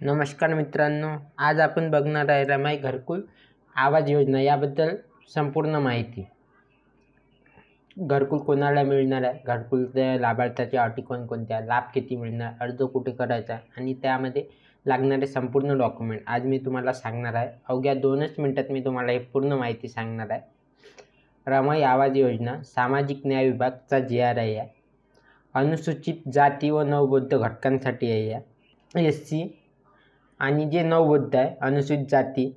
नमस्कार मित्रांनो, आज आपण बघणार आहे रमाई घरकुल आवास योजना याबद्दल संपूर्ण माहिती। घरकुल कोणाला मिळणार आहे, घरकुलच्या लाभार्थ्याच्या अटी कोणकोणत्या, लाभ किती मिळणार, अर्ज कुठे करायचा आणि त्यामध्ये लागणारे संपूर्ण डॉक्युमेंट आज मी तुम्हाला सांगणार आहे। अवघ्या 2च मिनिटात मी तुम्हाला ही पूर्ण माहिती सांगणार आहे। रमाई आवास योजना सामाजिक न्याय विभागाचा GR आहे। अनुसूचित जाती व नवबौद्ध घटकांसाठी आहे। SC आणि जे नवबौद्ध आहे, अनुसूचित जाती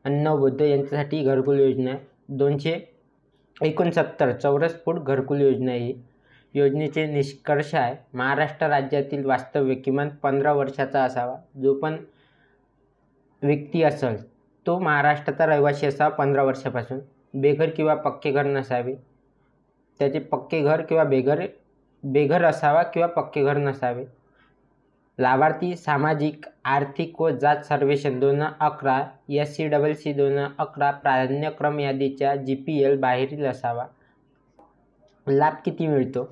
आणि नवबौद्ध यांच्यासाठी घरकुल योजना आहे। 269 चौरस फूट घरकुल योजना आहे। योजनेचे निष्कर्ष आहे, महाराष्ट्र राज्यातील वास्तव्य किमान 15 वर्षाचा असावा। जो पण व्यक्ती असेल तो महाराष्ट्राचा रहिवासी असावा 15 वर्षापासून। बेघर किंवा पक्के घर नसावे, त्याचे पक्के घर किंवा बेघर असावा किंवा पक्के घर नसावे। लाभार्थी सामाजिक आर्थिक व जात सर्वेक्षण 2011 SCCC 2011 प्राधान्यक्रम यादीच्या GPL बाहेरील असावा। लाभ किती मिळतो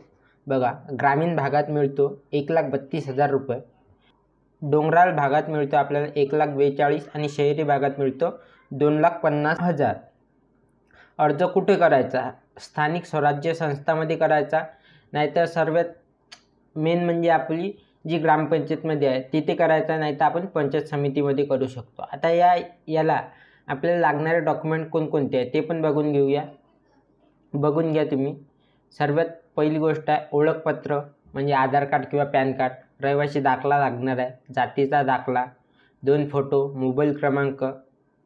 बघा, ग्रामीण भागात मिळतो 1,32,000 रुपये, डोंगराळ भागात मिळतो आपल्याला 1,42,000 आणि शहरी भागात मिळतो 2,50,000। अर्ज कुठे करायचा, स्थानिक स्वराज्य संस्थांमध्ये करायचा, नाहीतर सर्वात मेन म्हणजे आपली जी ग्रामपंचायतमध्ये आहे तिथे करायचा, नाहीतर आपण पंचायत समितीमध्ये करू शकतो। आता याला आपल्याला लागणारे डॉक्युमेंट कोणकोणते आहे ते पण बघून बघून घ्या तुम्ही। सर्वात पहिली गोष्ट आहे ओळखपत्र, म्हणजे आधार कार्ड किंवा पॅन कार्ड, रहिवासी दाखला लागणार आहे, जातीचा दाखला, 2 फोटो, मोबाईल क्रमांक,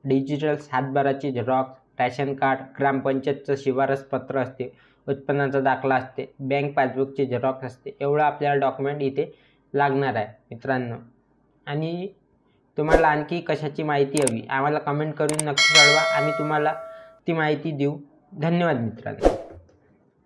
डिजिटल सातबाराची झेरॉक्स, रॅशन कार्ड, ग्रामपंचायतचं शिफारस पत्र असते, उत्पन्नाचा दाखला असते, बँक पासबुकची झेरॉक्स असते। एवढं आपल्याला डॉक्युमेंट इथे लागणार आहे मित्रांनो। आणि तुम्हाला आणखी कशाची माहिती हवी आम्हाला कमेंट करून नक्की कळवा, आम्ही तुम्हाला ती माहिती देऊ। धन्यवाद मित्रांनो।